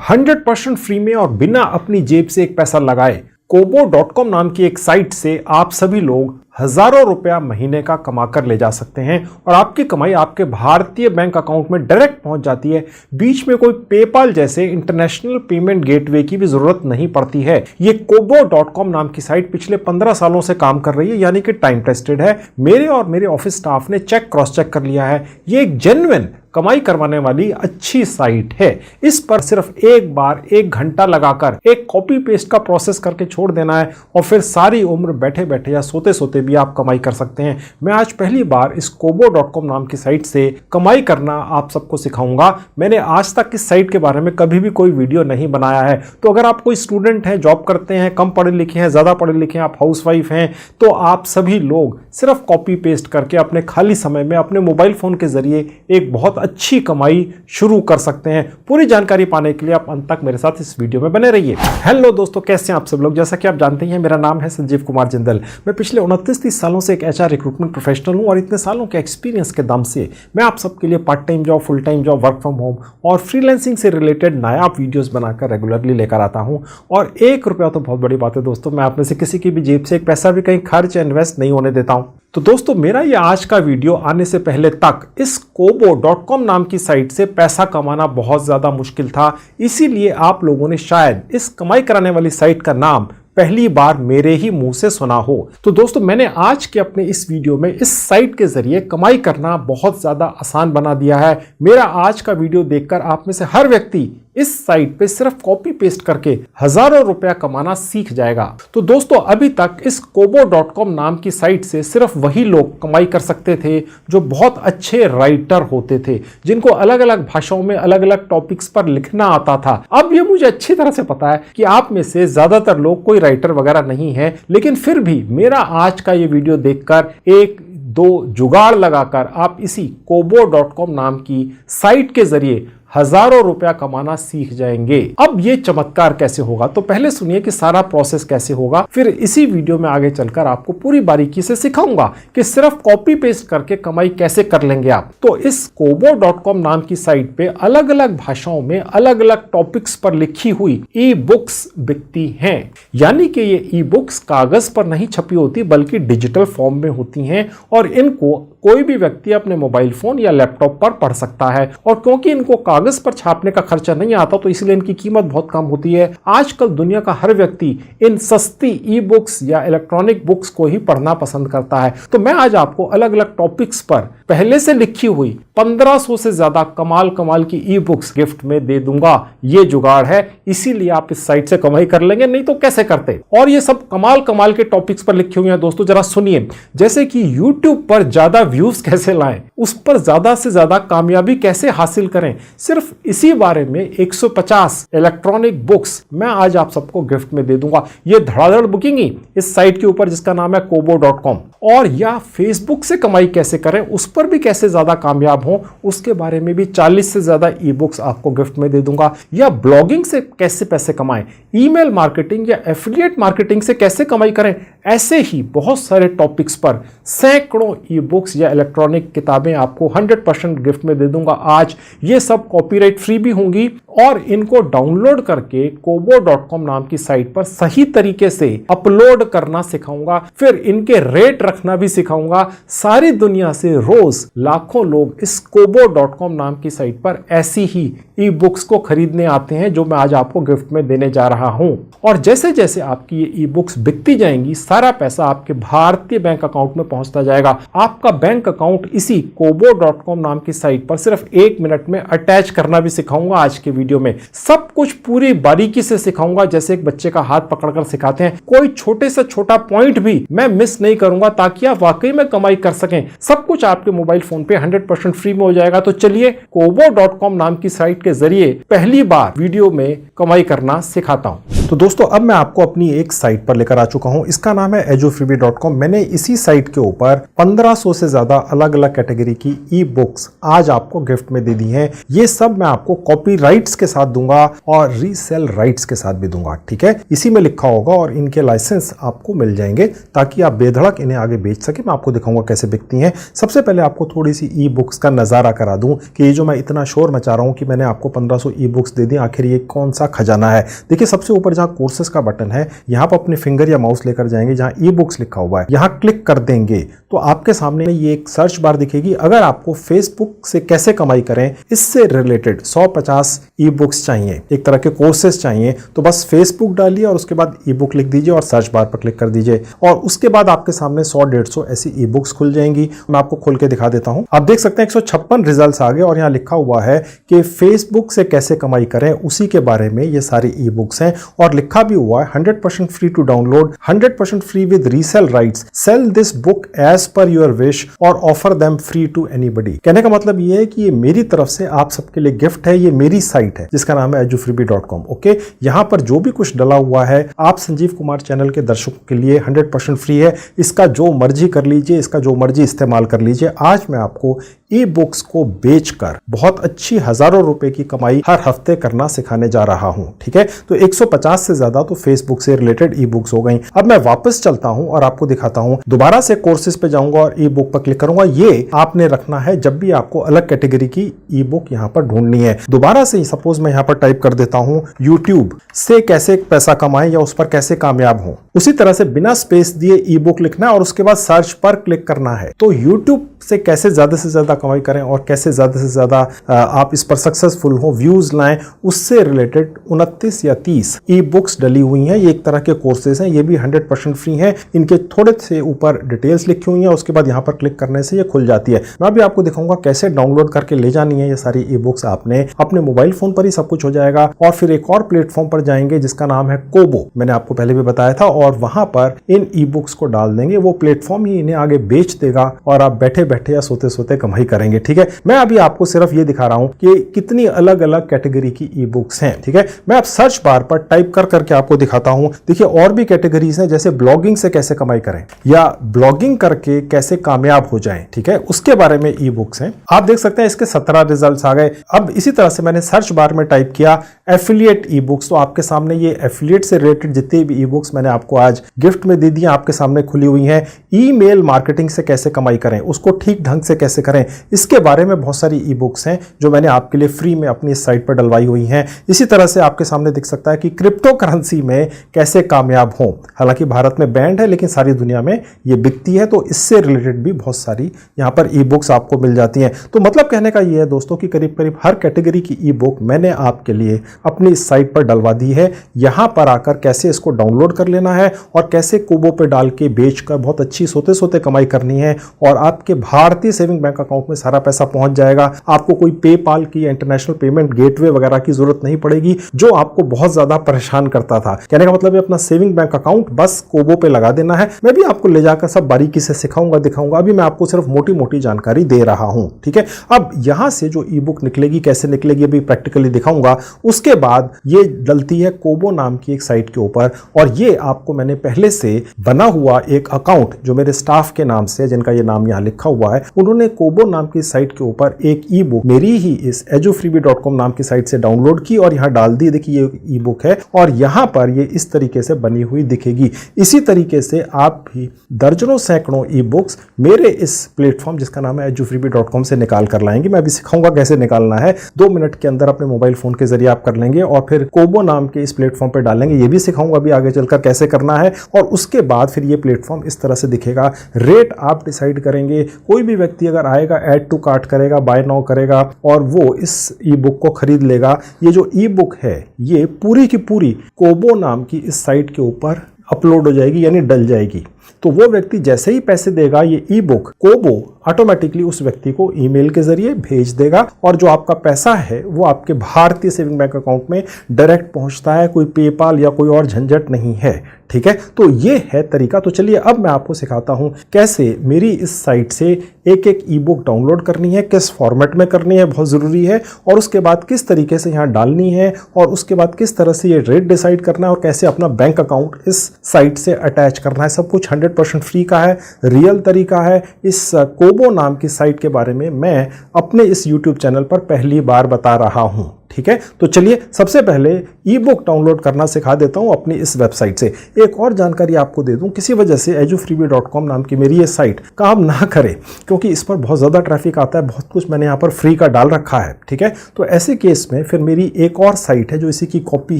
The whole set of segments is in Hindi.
100% फ्री में और बिना अपनी जेब से एक पैसा लगाए kobo.com नाम की एक साइट से आप सभी लोग हजारों रुपया महीने का कमा कर ले जा सकते हैं और आपकी कमाई आपके भारतीय बैंक अकाउंट में डायरेक्ट पहुंच जाती है। बीच में कोई पेपाल जैसे इंटरनेशनल पेमेंट गेटवे की भी जरूरत नहीं पड़ती है। ये kobo.com नाम की साइट पिछले 15 सालों से काम कर रही है, यानी कि टाइम टेस्टेड है। मेरे और मेरे ऑफिस स्टाफ ने क्रॉस चेक कर लिया है। ये एक जेन्युइन कमाई करवाने वाली अच्छी साइट है। इस पर सिर्फ एक बार 1 घंटा लगाकर एक कॉपी पेस्ट का प्रोसेस करके छोड़ देना है और फिर सारी उम्र बैठे बैठे या सोते सोते भी आप कमाई कर सकते हैं। मैं आज पहली बार इस kobo.com नाम की साइट से कमाई करना आप सबको सिखाऊंगा। मैंने आज तक इस साइट के बारे में कभी भी कोई वीडियो नहीं बनाया है। तो अगर आप कोई स्टूडेंट हैं, जॉब करते हैं, कम पढ़े लिखे हैं, ज्यादा पढ़े लिखे हैं, आप हाउसवाइफ हैं, तो आप सभी लोग सिर्फ कॉपी पेस्ट करके अपने खाली समय में अपने मोबाइल फोन के जरिए एक बहुत अच्छी कमाई शुरू कर सकते हैं। पूरी जानकारी पाने के लिए आप अंत तक मेरे साथ इस वीडियो में बने रहिए। हेलो दोस्तों, कैसे हैं आप सब लोग। जैसा कि आप जानते हैं, मेरा नाम है संजीव कुमार जिंदल। मैं पिछले 29-30 सालों से एक एचआर रिक्रूटमेंट प्रोफेशनल हूं और इतने सालों के एक्सपीरियंस के दम से मैं आप सबके लिए part time job, full time job, work from home और फ्रीलांसिंग से रिलेटेड नायाब वीडियोस बनाकर रेगुलरली लेकर आता हूं। और 1 रुपया तो बहुत बड़ी बात है दोस्तों, मैं आप में से किसी की भी जेब से एक पैसा भी कहीं खर्च या इन्वेस्ट नहीं होने देता हूं। तो दोस्तों, मेरा ये आज का वीडियो आने से पहले तक इस kobo.com नाम की साइट से पैसा कमाना बहुत ज्यादा मुश्किल था। इसीलिए आप लोगों ने शायद इस कमाई कराने वाली साइट का नाम पहली बार मेरे ही मुंह से सुना हो। तो दोस्तों, मैंने आज के अपने इस वीडियो में इस साइट के जरिए कमाई करना बहुत ज्यादा आसान बना दिया है। मेरा आज का वीडियो देखकर आप में से हर व्यक्ति इस साइट पे सिर्फ कॉपी पेस्ट करके हजारों रुपया कमाना सीख जाएगा। तो दोस्तों, अभी तक इस kobo.com नाम की साइट से सिर्फ वही लोग कमाई कर सकते थे जो बहुत अच्छे राइटर होते थे, जिनको अलग अलग भाषाओं में अलग अलग टॉपिक्स पर लिखना आता था। अब ये मुझे अच्छी तरह से पता है कि आप में से ज्यादातर लोग कोई राइटर वगैरह नहीं है, लेकिन फिर भी मेरा आज का ये वीडियो देखकर 1-2 जुगाड़ लगाकर आप इसी kobo.com नाम की साइट के जरिए हजारों रुपया कमाना सीख जाएंगे। अब ये चमत्कार कैसे होगा, तो पहले सुनिए कि सारा प्रोसेस कैसे होगा, फिर इसी वीडियो में आगे चलकर आपको पूरी बारीकी से सिखाऊंगा कि सिर्फ कॉपी पेस्ट करके कमाई कैसे कर लेंगे आप। तो इस kobo.com नाम की साइट पे अलग अलग भाषाओं में अलग अलग टॉपिक्स पर लिखी हुई ई बुक्स बिकती हैं। यानी कि ये ई बुक्स कागज पर नहीं छपी होती बल्कि डिजिटल फॉर्म में होती हैं और इनको कोई भी व्यक्ति अपने मोबाइल फोन या लैपटॉप पर पढ़ सकता है। और क्योंकि इनको कागज पर छापने का खर्चा नहीं आता, तो इसलिए इनकी कीमत बहुत कम होती है। आजकल दुनिया का हर व्यक्ति इन सस्ती ई बुक्स या इलेक्ट्रॉनिक बुक्स को ही पढ़ना पसंद करता है। तो मैं आज आपको अलग अलग टॉपिक्स पर पहले से लिखी हुई 1500 से ज्यादा कमाल की ई बुक्स गिफ्ट में दे दूंगा। ये जुगाड़ है, इसीलिए आप इस साइट से कमाई कर लेंगे, नहीं तो कैसे करते। और ये सब कमाल के टॉपिक्स पर लिखे हुए हैं दोस्तों, जरा सुनिए। जैसे कि YouTube पर ज्यादा व्यूज कैसे लाएं, उस पर ज्यादा से ज्यादा कामयाबी कैसे हासिल करें, सिर्फ इसी बारे में 150 इलेक्ट्रॉनिक बुक्स मैं आज आप सबको गिफ्ट में दे दूंगा। ये धड़ाधड़ बुकिंग ही इस साइट के ऊपर जिसका नाम है kobo.com। और या फेसबुक से कमाई कैसे करें, उस पर भी कैसे ज्यादा कामयाब हो, उसके बारे में भी 40 से ज्यादा ई बुक्स आपको गिफ्ट में दे दूंगा। या ब्लॉगिंग से कैसे पैसे कमाएं, ईमेल मार्केटिंग या एफिलिएट मार्केटिंग से कैसे कमाई करें, ऐसे ही बहुत सारे टॉपिक्स पर सैकड़ों ई बुक्स या इलेक्ट्रॉनिक किताबें आपको 100% गिफ्ट में दे दूंगा आज। ये सब कॉपीराइट फ्री भी होंगी और इनको डाउनलोड करके kobo.com नाम की साइट पर सही तरीके से अपलोड करना सिखाऊंगा। फिर इनके रेट रखना भी सिखाऊंगा। सारी दुनिया से रोज लाखों लोग इस kobo.com नाम की साइट पर ऐसी ही ई बुक्स को खरीदने आते हैं जो मैं आज आपको गिफ्ट में देने जा रहा हूं। और जैसे जैसे आपकी ये ई बुक्स बिकती जाएंगी, सारा पैसा आपके भारतीय बैंक अकाउंट में पहुंचता जाएगा। आपका बैंक अकाउंट इसी kobo.com नाम की साइट पर सिर्फ 1 मिनट में अटैच करना भी सिखाऊंगा आज के वीडियो में। सब कुछ पूरी बारीकी से सिखाऊंगा, जैसे एक बच्चे का हाथ पकड़कर सिखाते हैं। कोई छोटे से छोटा पॉइंट भी मैं मिस नहीं करूंगा ताकि आप वाकई में कमाई कर सकें। सब कुछ आपके मोबाइल फोन पे 100% फ्री में हो जाएगा। तो चलिए kobo.com नाम की साइट के जरिए पहली बार वीडियो में कमाई करना सिखाता हूं। तो दोस्तों अब मैं आपको अपनी एक साइट पर लेकर आ चुका हूं, इसका नाम है edufreebie.com। मैंने इसी साइट के ऊपर 1500 से ज्यादा अलग अलग कैटेगरी की ई बुक्स आज आपको गिफ्ट में दे दी हैं। ये सब मैं आपको कॉपीराइट्स के साथ दूंगा और रीसेल राइट्स के साथ भी दूंगा, ठीक है। इसी में लिखा होगा और इनके लाइसेंस आपको मिल जाएंगे ताकि आप बेधड़क इन्हें आगे बेच सके। मैं आपको दिखाऊंगा कैसे बिकती हैं। सबसे पहले आपको थोड़ी सी ई बुक्स का नजारा करा दूं कि ये जो मैं इतना शोर मचा रहा हूं कि मैंने आपको 1500 ई बुक्स दे दी, आखिर ये कौन सा खजाना है। देखिए सबसे ऊपर जहां कोर्सेज का बटन है, यहां पर अपने फिंगर या माउस लेकर जाएंगे, जहां ई बुक्स लिखा हुआ है यहां क्लिक कर देंगे तो आपके सामने ये एक सर्च बार दिखेगी। अगर आपको फेसबुक से कैसे कमाई करें इससे रिलेटेड 150 ई बुक्स चाहिए, एक तरह के कोर्सेज चाहिए, तो बस फेसबुक डालिए और उसके बाद ई बुक लिख दीजिए और सर्च बार पर क्लिक कर दीजिए और उसके बाद आपके सामने 100-150 ऐसी ई बुक्स खुल जाएंगी। मैं आपको खोल के दिखा देता हूं। आप देख सकते हैं 156 रिजल्ट्स आ गए और यहां लिखा हुआ है कि फेसबुक से कैसे कमाई करें, उसी के बारे में ये सारी ई बुक्स हैं और लिखा भी हुआ है 100% free to download, 100% free with resell rights, sell this book as per your wish or offer them free to anybody. कहने का मतलब ये है कि ये मेरी तरफ से आप सबके लिए गिफ्ट है। ये मेरी साइट है जिसका नाम है edufreebie.com। ओके, यहां पर जो भी कुछ डला हुआ है आप संजीव कुमार चैनल के दर्शकों के लिए 100% फ्री है। इसका जो मर्जी कर लीजिए, इसका जो मर्जी इस्तेमाल कर लीजिए। आज मैं आपको ई बुक्स को बेचकर बहुत अच्छी हजारों रुपए की कमाई हर हफ्ते करना सिखाने जा रहा हूं, ठीक है। तो 150 से ज्यादा तो फेसबुक से रिलेटेड ई बुक्स हो गई। अब मैं वापस चलता हूं और आपको दिखाता हूं। दोबारा से कोर्सेज पे जाऊंगा और ई बुक पर क्लिक करूंगा। ये आपने रखना है जब भी आपको अलग कैटेगरी की ई बुक यहां पर ढूंढनी है। दोबारा से सपोज मैं यहां पर टाइप कर देता हूं यूट्यूब से कैसे पैसा कमाएं या उस पर कैसे कामयाब हो। उसी तरह से बिना स्पेस दिए ई बुक लिखना है और उसके बाद सर्च पर क्लिक करना है। तो यूट्यूब से कैसे ज्यादा कमाई करें और कैसे ज्यादा से ज्यादा आप इस पर सक्सेसफुल हो, व्यूज लाएं, उससे रिलेटेड 29 या 30 ई बुक्स डली हुई हैं। ये एक तरह के कोर्सेज हैं, ये भी 100% फ्री हैं। इनके थोड़े से ऊपर डिटेल्स लिखी हुई हैं, उसके बाद यहां पर क्लिक करने से ये खुल जाती है। मैं भी आपको दिखाऊंगा कैसे डाउनलोड करके ले जानी है ये सारी ई बुक्स। आपने अपने मोबाइल फोन पर ही सब कुछ हो जाएगा और फिर एक और प्लेटफॉर्म पर जाएंगे जिसका नाम है कोबो, मैंने आपको पहले भी बताया था, और वहां पर इन ई बुक्स को डाल देंगे। वो प्लेटफॉर्म ही इन्हें आगे बेच देगा और आप बैठे बैठे या सोते सोते कमाई करेंगे, ठीक है। मैं अभी आपको सिर्फ ये दिखा रहा हूं कि कितनी अलग अलग कैटेगरी की ई बुक्स हैं, ठीक है। मैं अब सर्च बार पर टाइप कर करके आपको दिखाता हूं। देखिए और भी कैटेगरीज हैं, जैसे ब्लॉगिंग से कैसे कमाई करें या ब्लॉगिंग करके कैसे कामयाब हो जाएं, ठीक है, उसके बारे में ई बुक्स हैं। आप देख सकते हैं इसके 17 रिजल्ट्स आ गए। अब इसी तरह से मैंने सर्च बार में टाइप किया एफिलिएट ई बुक्स, तो आपके सामने ये एफिलिएट से रिलेटेड जितनी भी ई बुक्स मैंने आपको आज गिफ्ट में दे दी आपके सामने खुली हुई हैं। ईमेल मार्केटिंग से कैसे कमाई करें, उसको ठीक ढंग से कैसे करें, इसके बारे में बहुत सारी ई बुक्स हैं जो मैंने आपके लिए फ्री में अपनी साइट पर डलवाई हुई हैं। इसी तरह से आपके सामने दिख सकता है कि क्रिप्टो करेंसी में कैसे कामयाब हो। हालांकि भारत में बैंड है लेकिन सारी दुनिया में ये बिकती है, तो इससे रिलेटेड भी बहुत सारी यहां पर ई बुक्स आपको मिल जाती हैं। तो मतलब कहने का ये है दोस्तों कि करीब करीब हर कैटेगरी की ई बुक मैंने आपके लिए अपनी इस साइट पर डलवा दी है। यहां पर आकर कैसे इसको डाउनलोड कर लेना है और कैसे कोबो पे डाल के बेचकर बहुत अच्छी सोते सोते कमाई करनी है और आपके भारतीय सेविंग बैंक अकाउंट में सारा पैसा पहुंच जाएगा। आपको कोई पेपाल की इंटरनेशनल पेमेंट गेटवे वगैरह की जरूरत नहीं पड़ेगी जो आपको बहुत ज्यादा परेशान करता था। कहने का मतलब है अपना सेविंग बैंक अकाउंट बस कोबो पे लगा देना है। मैं भी आपको ले जाकर सब बारीकी से सिखाऊंगा, दिखाऊंगा। अभी मैं आपको सिर्फ मोटी मोटी जानकारी दे रहा हूं, ठीक है। अब यहां से जो ई बुक निकलेगी, कैसे निकलेगी, अभी प्रैक्टिकली दिखाऊंगा। उसके बाद ये डलती है कोबो नाम की एक साइट के ऊपर और ये आपको मैंने पहले से बना हुआ एक अकाउंट जो मेरे स्टाफ के नाम से, जिनका ये नाम यहां लिखा हुआ है, उन्होंने कोबो नाम की साइट के ऊपर एक ई बुक मेरी ही इस edufreebie.com नाम की साइट से डाउनलोड की और यहां डाल दी। देखिए ये ई बुक है और यहां पर ये इस तरीके से बनी हुई दिखेगी। इसी तरीके से आप भी दर्जनों सैकड़ों ई बुक्स मेरे इस प्लेटफॉर्म जिसका नाम है edufreebie.com से निकाल कर लाएंगे। मैं अभी सिखाऊंगा कैसे निकालना है। 2 मिनट के अंदर अपने मोबाइल फोन के जरिए आप कर लेंगे और फिर कोबो नाम के इस प्लेटफॉर्म पर डालेंगे। ये भी सिखाऊंगा अभी आगे चलकर कैसे करना है और उसके बाद फिर ये प्लेटफॉर्म इस तरह से दिखेगा। रेट आप डिसाइड करेंगे। कोई भी व्यक्ति अगर आएगा ऐड टू कार्ट करेगा, बाय नाउ करेगा और वो इस ई बुक को खरीद लेगा। ये जो ई बुक है ये पूरी की पूरी कोबो नाम की इस साइट के ऊपर अपलोड हो जाएगी, यानी डल जाएगी। तो वो व्यक्ति जैसे ही पैसे देगा ये ई बुक कोबो ऑटोमेटिकली उस व्यक्ति को ईमेल के जरिए भेज देगा और जो आपका पैसा है वो आपके भारतीय सेविंग बैंक अकाउंट में डायरेक्ट पहुंचता है। कोई पेपाल या कोई और झंझट नहीं है। ठीक है, तो ये है तरीका। तो चलिए अब मैं आपको सिखाता हूं कैसे मेरी इस साइट से एक एक ई बुक डाउनलोड करनी है, किस फॉर्मेट में करनी है बहुत ज़रूरी है, और उसके बाद किस तरीके से यहाँ डालनी है, और उसके बाद किस तरह से ये रेट डिसाइड करना है, और कैसे अपना बैंक अकाउंट इस साइट से अटैच करना है। सब कुछ 100% फ्री का है, रियल तरीका है। इस कोबो नाम की साइट के बारे में मैं अपने इस यूट्यूब चैनल पर पहली बार बता रहा हूं। ठीक है, तो चलिए सबसे पहले ई बुक डाउनलोड करना सिखा देता हूं अपनी इस वेबसाइट से। एक और जानकारी आपको दे दूं, किसी वजह से edufreebie.com नाम की मेरी ये साइट काम ना करे, क्योंकि इस पर बहुत ज़्यादा ट्रैफिक आता है, बहुत कुछ मैंने यहाँ पर फ्री का डाल रखा है। ठीक है, तो ऐसे केस में फिर मेरी एक और साइट है जो इसी की कॉपी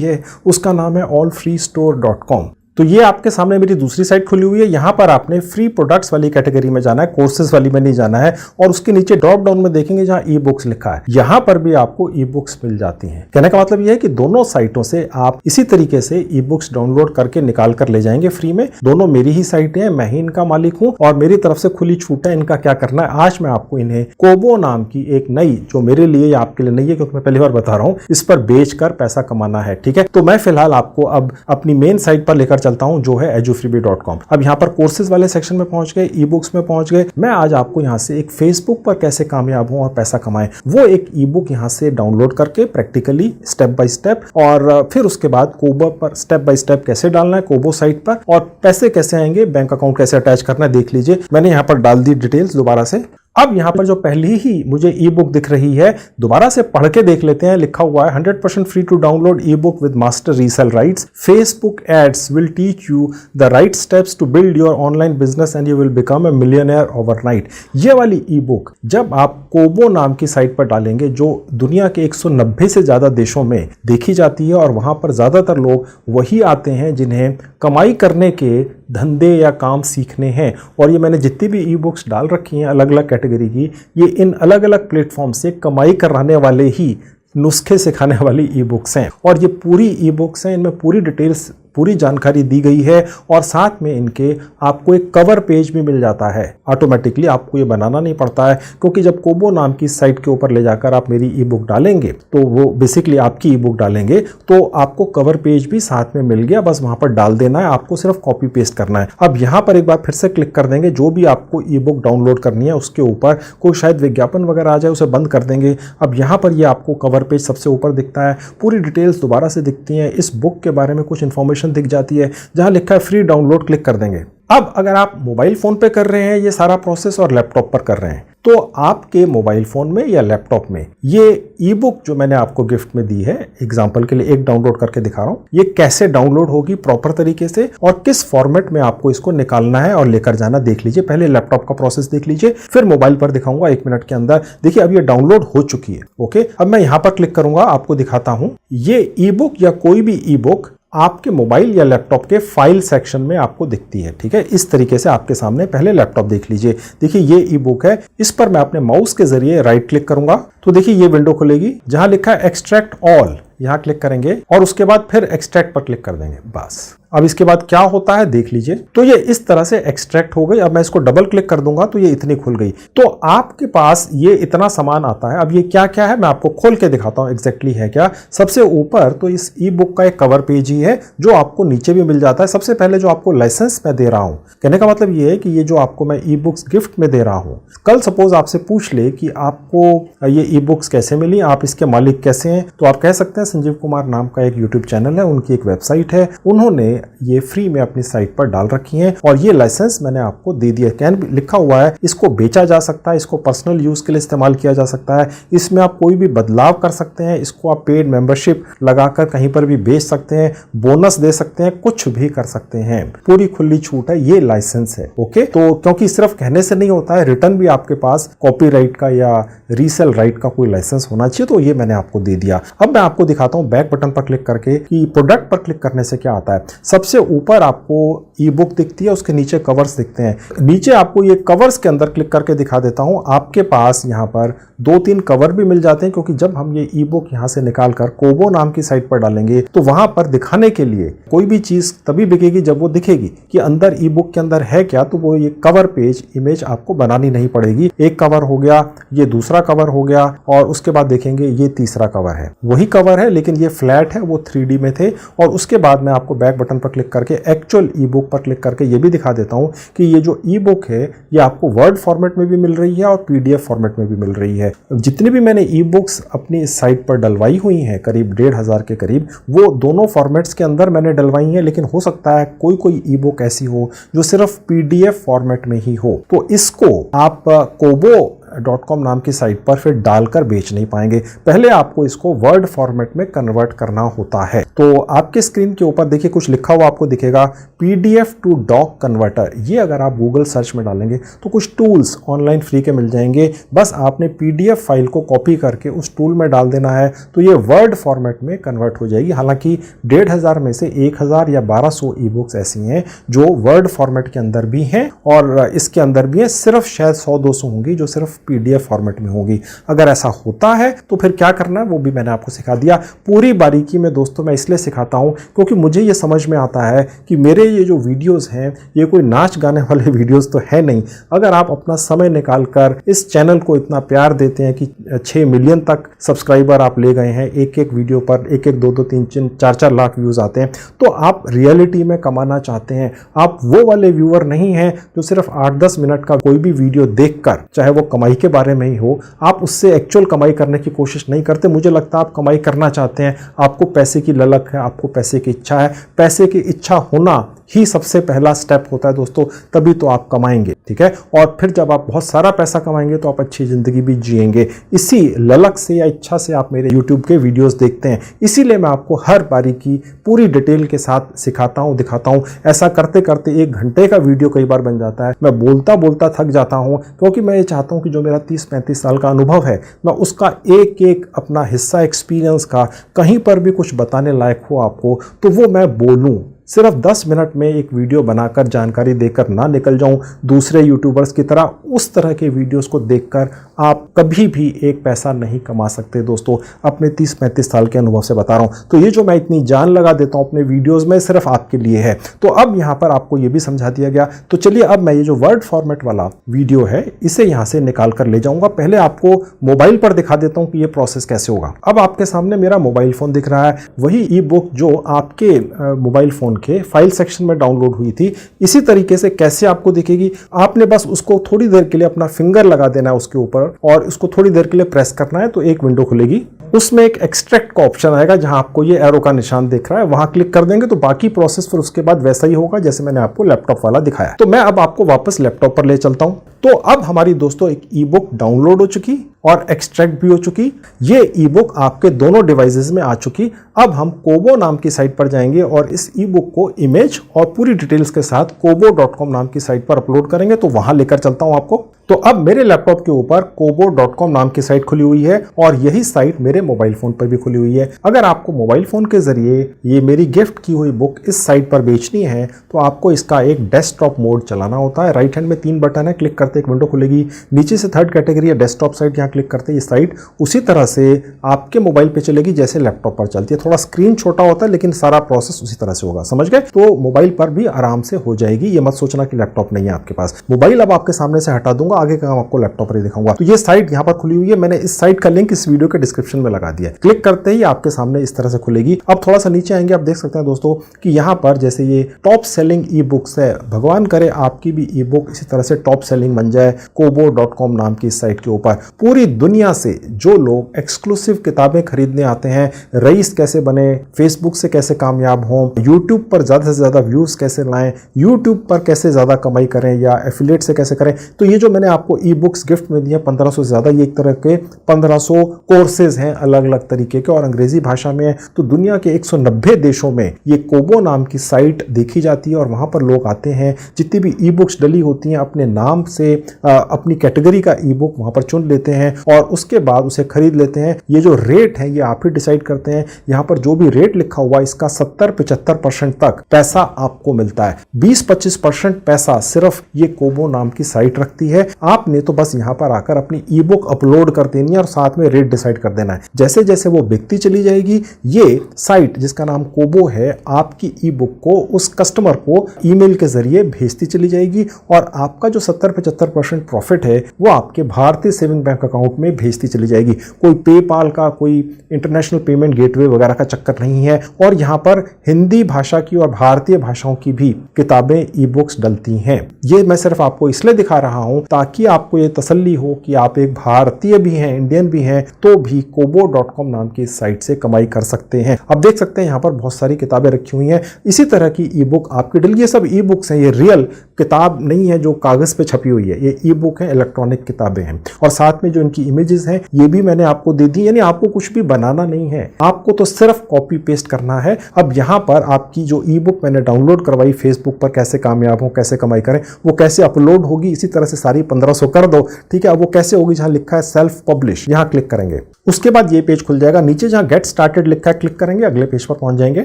है, उसका नाम है allfreestore.com। तो ये आपके सामने मेरी दूसरी साइट खुली हुई है। यहाँ पर आपने फ्री प्रोडक्ट्स वाली कैटेगरी में जाना है, कोर्सेज वाली में नहीं जाना है, और उसके नीचे ड्रॉप डाउन में देखेंगे जहाँ ई बुक्स लिखा है, यहाँ पर भी आपको ई बुक्स मिल जाती हैं। कहने का मतलब ये है कि दोनों साइटों से आप इसी तरीके से ई बुक्स डाउनलोड करके निकाल कर ले जाएंगे फ्री में। दोनों मेरी ही साइटें हैं, मैं ही इनका मालिक हूँ और मेरी तरफ से खुली छूट है। इनका क्या करना है, आज मैं आपको इन्हें कोबो नाम की एक नई, जो मेरे लिए या आपके लिए नहीं है क्योंकि मैं पहली बार बता रहा हूँ, इस पर बेचकर पैसा कमाना है। ठीक है, तो मैं फिलहाल आपको अब अपनी मेन साइट पर लेकर चलता हूँ जो है edufreebie.com। अब यहाँ पर कोर्सेज वाले सेक्शन में पहुंच गए, ई बुक्स में पहुंच गए। मैं आज आपको यहाँ से एक फेसबुक पर कैसे कामयाब हूं और पैसा कमाएं, वो एक ई बुक यहाँ से डाउनलोड करके प्रैक्टिकली स्टेप बाय स्टेप, और फिर उसके बाद कोबो पर स्टेप बाय स्टेप कैसे डालना है कोबो साइट पर, और पैसे कैसे आएंगे, बैंक अकाउंट कैसे अटैच करना है, देख लीजिए। मैंने यहाँ पर डाल दी डिटेल्स दोबारा से। अब यहाँ पर जो पहली ही मुझे ई बुक दिख रही है, दोबारा से पढ़ के देख लेते हैं। लिखा हुआ है 100% free to download e book with master resell rights. Facebook ads will teach you the right steps to build your online business and you will become a millionaire overnight. ये वाली ई बुक जब आप कोबो नाम की साइट पर डालेंगे, जो दुनिया के 190 से ज्यादा देशों में देखी जाती है, और वहां पर ज्यादातर लोग वही आते हैं जिन्हें कमाई करने के धंधे या काम सीखने हैं। और ये मैंने जितनी भी ई बुक्स डाल रखी हैं अलग अलग कैटेगरी की, ये इन अलग अलग प्लेटफॉर्म से कमाई कराने वाले ही नुस्खे सिखाने वाली ई बुक्स हैं। और ये पूरी ई बुक्स हैं, इनमें पूरी डिटेल्स, पूरी जानकारी दी गई है, और साथ में इनके आपको एक कवर पेज भी मिल जाता है ऑटोमेटिकली। आपको ये बनाना नहीं पड़ता है, क्योंकि जब कोबो नाम की साइट के ऊपर ले जाकर आप मेरी ई बुक डालेंगे, तो वो बेसिकली आपकी ई बुक डालेंगे तो आपको कवर पेज भी साथ में मिल गया, बस वहां पर डाल देना है, आपको सिर्फ कॉपी पेस्ट करना है। अब यहाँ पर एक बार फिर से क्लिक कर देंगे, जो भी आपको ई बुक डाउनलोड करनी है उसके ऊपर कोई शायद विज्ञापन वगैरह आ जाए, उसे बंद कर देंगे। अब यहाँ पर ये आपको कवर पेज सबसे ऊपर दिखता है, पूरी डिटेल्स दोबारा से दिखती हैं, इस बुक के बारे में कुछ इंफॉर्मेशन दिख जाती है, जहां लिखा है फ्री डाउनलोड, क्लिक कर देंगे। अब अगर आप मोबाइल फोन पे कर रहे हैं ये सारा प्रोसेस और लैपटॉप पर कर रहे हैं, तो आपके मोबाइल फोन में या लैपटॉप में ये ई बुक जो मैंने आपको गिफ्ट में दी है, एग्जांपल के लिए एक डाउनलोड करके दिखा रहा हूं, ये कैसे डाउनलोड होगी प्रॉपर तरीके से और किस फॉर्मेट में आपको इसको निकालना है और लेकर जाना, देख लीजिए। पहले लैपटॉप का प्रोसेस देख लीजिए, फिर मोबाइल पर दिखाऊंगा 1 मिनट के अंदर। देखिए अब ये डाउनलोड हो चुकी है। ओके, अब मैं यहां पर क्लिक करूंगा, आपको दिखाता हूं। ये ई बुक या कोई भी ई बुक आपके मोबाइल या लैपटॉप के फाइल सेक्शन में आपको दिखती है। ठीक है, इस तरीके से आपके सामने। पहले लैपटॉप देख लीजिए, देखिए ये ई बुक है, इस पर मैं अपने माउस के जरिए राइट क्लिक करूंगा तो देखिए ये विंडो खुलेगी, जहां लिखा है एक्सट्रैक्ट ऑल, यहां क्लिक करेंगे और उसके बाद फिर एक्सट्रैक्ट पर क्लिक कर देंगे। बस अब इसके बाद क्या होता है देख लीजिए। तो ये इस तरह से एक्सट्रैक्ट हो गई। अब मैं इसको डबल क्लिक कर दूंगा तो ये इतनी खुल गई। तो आपके पास ये इतना सामान आता है। अब ये क्या क्या है मैं आपको खोल के दिखाता हूं एग्जैक्टली है क्या। सबसे ऊपर तो इस ई बुक का एक कवर पेज ही है, जो आपको नीचे भी मिल जाता है। सबसे पहले जो आपको लाइसेंस मैं दे रहा हूं, कहने का मतलब ये है कि ये जो आपको मैं ई बुक्स गिफ्ट में दे रहा हूं, कल सपोज आपसे पूछ ले कि आपको ये ई बुक्स कैसे मिली, आप इसके मालिक कैसे हैं, तो आप कह सकते हैं संजीव कुमार नाम का एक यूट्यूब चैनल है, उनकी एक वेबसाइट है, उन्होंने ये फ्री में अपनी साइट पर डाल रखी हैं और ये लाइसेंस मैंने आपको दे दिया। कैन लिखा हुआ है, इसको बेचा जा सकता है, इसको पर्सनल यूज के लिए इस्तेमाल किया जा सकता है, इसमें आप कोई भी बदलाव कर सकते हैं, इसको आप पेड मेंबरशिप लगाकर कहीं पर भी बेच सकते हैं, बोनस दे सकते हैं, कुछ भी कर सकते हैं, पूरी खुली छूट है। ये लाइसेंस है। ओके, तो क्योंकि सिर्फ कहने से नहीं होता है, रिटर्न भी आपके पास कॉपीराइट का या रीसेल राइट का कोई लाइसेंस होना चाहिए, तो ये मैंने आपको दे दिया। अब मैं आपको दिखाता हूं बैक बटन पर क्लिक करके कि प्रोडक्ट पर क्लिक करने से क्या आता है। सबसे ऊपर आपको ई बुक दिखती है, उसके नीचे कवर्स दिखते हैं। नीचे आपको ये कवर्स के अंदर क्लिक करके दिखा देता हूं, आपके पास यहाँ पर 2-3 कवर भी मिल जाते हैं, क्योंकि जब हम ये ई बुक यहाँ से निकाल कर कोबो नाम की साइट पर डालेंगे तो वहां पर दिखाने के लिए कोई भी चीज तभी बिकेगी जब वो दिखेगी कि अंदर ई बुक के अंदर है क्या। तो वो ये कवर पेज इमेज आपको बनानी नहीं पड़ेगी। एक कवर हो गया, ये दूसरा कवर हो गया, और उसके बाद देखेंगे ये तीसरा कवर है। वही कवर है लेकिन ये फ्लैट है, वो 3D में थे। और उसके बाद मैं आपको बैक बटन पर क्लिक करके एक्चुअल ई बुक पर क्लिक करके ये भी दिखा देता हूं कि ये जो ई बुक है ये आपको वर्ड फॉर्मेट में भी मिल रही है और PDF फॉर्मेट में भी मिल रही है। जितनी भी मैंने ई बुक्स अपनी इस साइट पर डलवाई हुई हैं, करीब 1500 के करीब, वो दोनों फॉर्मेट्स के अंदर मैंने डलवाई हैं। लेकिन हो सकता है कोई ई बुक ऐसी हो जो सिर्फ PDF फॉर्मेट में ही हो, तो इसको आप kobo.com नाम की साइट पर फिर डालकर बेच नहीं पाएंगे। पहले आपको इसको वर्ड फॉर्मेट में कन्वर्ट करना होता है। तो आपके स्क्रीन के ऊपर देखिए कुछ लिखा हुआ आपको दिखेगा, PDF टू डॉक कन्वर्टर। ये अगर आप गूगल सर्च में डालेंगे तो कुछ टूल्स ऑनलाइन फ्री के मिल जाएंगे। बस आपने PDF फाइल को कॉपी करके उस टूल में डाल देना है तो ये वर्ड फॉर्मेट में कन्वर्ट हो जाएगी। हालांकि 1500 में से 1000 या 1200 ई बुक्स ऐसी हैं जो वर्ड फॉर्मेट के अंदर भी हैं और इसके अंदर भी हैं। सिर्फ शायद 100-200 होंगी जो सिर्फ PDF फॉर्मेट में होगी। अगर ऐसा होता है तो फिर क्या करना है वो भी मैंने आपको सिखा दिया। पूरी बारीकी में दोस्तों मैं इसलिए सिखाता हूं क्योंकि मुझे ये समझ में आता है कि मेरे ये जो वीडियोस हैं ये कोई नाच गाने वाले वीडियोस तो है नहीं। अगर आप अपना समय निकालकर इस चैनल को इतना प्यार देते हैं कि 6 मिलियन तक सब्सक्राइबर आप ले गए हैं, एक वीडियो पर 1-1, 2-2, 3-3, 4-4 लाख व्यूज आते हैं, तो आप रियलिटी में कमाना चाहते हैं। आप वो वाले व्यूअर नहीं हैं जो सिर्फ 8-10 मिनट का कोई भी वीडियो देखकर, चाहे वो कमाई के बारे में ही हो, आप उससे एक्चुअल कमाई करने की कोशिश नहीं करते। मुझे लगता है आप कमाई करना चाहते हैं, आपको पैसे की ललक है, आपको पैसे की इच्छा है। पैसे की इच्छा होना ही सबसे पहला स्टेप होता है दोस्तों, तभी तो आप कमाएंगे, ठीक है। और फिर जब आप बहुत सारा पैसा कमाएंगे तो आप अच्छी जिंदगी भी जिएंगे। इसी ललक से या इच्छा से आप मेरे YouTube के वीडियोस देखते हैं, इसीलिए मैं आपको हर बारीकी पूरी डिटेल के साथ सिखाता हूं, दिखाता हूं। ऐसा करते करते 1 घंटे का वीडियो कई बार बन जाता है। मैं बोलता बोलता थक जाता हूं क्योंकि मैं ये चाहता हूं कि जो मेरा 30-35 साल का अनुभव है मैं उसका एक अपना हिस्सा एक्सपीरियंस का कहीं पर भी कुछ बताने लायक हो आपको, तो वो मैं बोलूं। सिर्फ 10 मिनट में एक वीडियो बनाकर जानकारी देकर ना निकल जाऊं दूसरे यूट्यूबर्स की तरह। उस तरह के वीडियोस को देखकर आप कभी भी एक पैसा नहीं कमा सकते दोस्तों, अपने 30-35 साल के अनुभव से बता रहा हूं। तो ये जो मैं इतनी जान लगा देता हूं अपने वीडियोस में, सिर्फ आपके लिए है। तो अब यहां पर आपको ये भी समझा दिया गया। तो चलिए अब मैं ये जो वर्ड फॉर्मेट वाला वीडियो है इसे यहां से निकाल कर ले जाऊंगा। पहले आपको मोबाइल पर दिखा देता हूं कि ये प्रोसेस कैसे होगा। अब आपके सामने मेरा मोबाइल फोन दिख रहा है, वही ई बुक जो आपके मोबाइल फोन के फाइल सेक्शन में डाउनलोड हुई थी। इसी तरीके से कैसे आपको दिखेगी, आपने बस उसको थोड़ी देर के लिए अपना फिंगर लगा देना है उसके ऊपर और उसको थोड़ी देर के लिए प्रेस करना है तो एक विंडो खुलेगी। उसमें एक एक्सट्रैक्ट का ऑप्शन आएगा जहां आपको ये एरो का निशान दिख रहा है, वहां क्लिक कर देंगे तो बाकी प्रोसेस फिर उसके बाद वैसा ही होगा जैसे मैंने आपको लैपटॉप वाला दिखाया। तो मैं अब आपको वापस लैपटॉप पर ले चलता हूं। तो अब हमारी दोस्तों एक ई बुक डाउनलोड हो चुकी और एक्सट्रैक्ट भी हो चुकी। ये ई बुक आपके दोनों डिवाइसेस में आ चुकी। अब हम कोबो नाम की साइट पर जाएंगे और इस ई बुक को इमेज और पूरी डिटेल्स के साथ kobo.com नाम की साइट पर अपलोड करेंगे। तो वहां लेकर चलता हूं आपको। तो अब मेरे लैपटॉप के ऊपर kobo.com नाम की साइट खुली हुई है और यही साइट मेरे मोबाइल फोन पर भी खुली हुई है। अगर आपको मोबाइल फोन के जरिए ये मेरी गिफ्ट की हुई बुक इस साइट पर बेचनी है तो आपको इसका एक डेस्कटॉप मोड चलाना होता है। राइट हैंड में 3 बटन है, क्लिक करते एक विंडो खुलेगी। नीचे से 3rd कैटेगरी है डेस्कटॉप साइट, यहाँ क्लिक करते ये साइट उसी तरह से आपके मोबाइल पे चलेगी जैसे लैपटॉप पर चलती है। थोड़ा स्क्रीन छोटा होता है लेकिन सारा प्रोसेस उसी तरह से होगा, समझ गए। तो मोबाइल पर भी आराम से हो जाएगी, ये मत सोचना कि लैपटॉप नहीं है आपके पास। मोबाइल अब आपके सामने से हटा दूंगा, आगे का आपको लैपटॉप पर ही दिखाऊंगा। तो ये साइट यहाँ पर खुली हुई है, मैंने इस साइट का लिंक इस वीडियो के डिस्क्रिप्शन में लगा दिया है। क्लिक करते ही आपके सामने इस तरह से खुलेगी। अब थोड़ा सा नीचे आएंगे, आप देख सकते हैं दोस्तों कि यहाँ पर जैसे ये टॉप सेलिंग ई बुक्स है, भगवान करे आपकी भी ई बुक इसी तरह से टॉप सेलिंग बन जाए kobo.com नाम की इस साइट के ऊपर। पूरी दुनिया से जो लोग एक्सक्लूसिव किताबें खरीदने आते हैं, रईस कैसे बने, फेसबुक से कैसे कामयाब हों, यूट्यूब पर ज्यादा से ज्यादा व्यूज कैसे लाएं, यूट्यूब पर कैसे ज्यादा कमाई करें या एफिलिएट से कैसे करें, तो ये जो मैंने आपको ई बुक्स गिफ्ट में दिए 1500 से ज्यादा, ये एक तरह के 1500 कोर्सेज हैं अलग अलग तरीके के और अंग्रेजी भाषा में है। तो दुनिया के 190 देशों में ये कोबो नाम की साइट देखी जाती है और वहां पर लोग आते हैं, जितनी भी ई बुक्स डली होती हैं अपने नाम से अपनी कैटेगरी का ई बुक वहां पर चुन लेते हैं हैं और उसके बाद उसे खरीद लेते हैं। ये जो रेट है ये आप ही डिसाइड करते हैं। यहाँ पर जो भी रेट लिखा हुआ है इसका 70-75% तक पैसा आपको मिलता है। 20-25% पैसा सिर्फ ये कोबो नाम की साइट रखती है। आपने तो बस यहाँ पर आकर अपनी ई बुक अपलोड कर देनी है और साथ में रेट डिसाइड कर देना है। जैसे जैसे वो बिकती चली जाएगी ये साइट जिसका नाम कोबो है आपकी ई बुक को उस कस्टमर को ईमेल के जरिए भेजती चली जाएगी और आपका जो 70-75% प्रॉफिट है वो आपके भारतीय सेविंग बैंक अकाउंट में भेजती चली जाएगी। कोई पेपाल का, कोई इंटरनेशनल पेमेंट गेटवे वगैरह का चक्कर नहीं है। और यहाँ पर हिंदी भाषा की और भारतीय भाषाओं की भी किताबें ई बुक्स डलती हैं। ये मैं सिर्फ आपको इसलिए दिखा रहा हूं ताकि आपको ये तसल्ली हो कि आप एक भारतीय भी हैं, इंडियन भी हैं, तो भी kobo.com नाम की साइट से कमाई कर सकते हैं। अब देख सकते हैं यहाँ पर बहुत सारी किताबें रखी हुई हैं। इसी तरह की ई बुक आपकी डल, ये सब ई बुक्स हैं, ये रियल किताब नहीं है जो कागज पे छपी हुई है। ये ई बुक है, इलेक्ट्रॉनिक किताबें हैं और साथ में जो इनकी इमेजेस हैं ये भी मैंने आपको दे दी। यानी आपको कुछ भी बनाना नहीं है, आपको तो सिर्फ कॉपी पेस्ट करना है। अब यहाँ पर आपकी जो ई बुक मैंने डाउनलोड करवाई फेसबुक पर कैसे कामयाब हो, कैसे कमाई करें, वो कैसे अपलोड होगी, इसी तरह से सारी 1500 कर दो। ठीक है, अब वो कैसे होगी, जहां लिखा है सेल्फ पब्लिश यहां क्लिक करेंगे। उसके बाद ये पेज खुल जाएगा। नीचे जहां गेट स्टार्टेड लिखा है क्लिक करेंगे, अगले पेज पर पहुंच जाएंगे।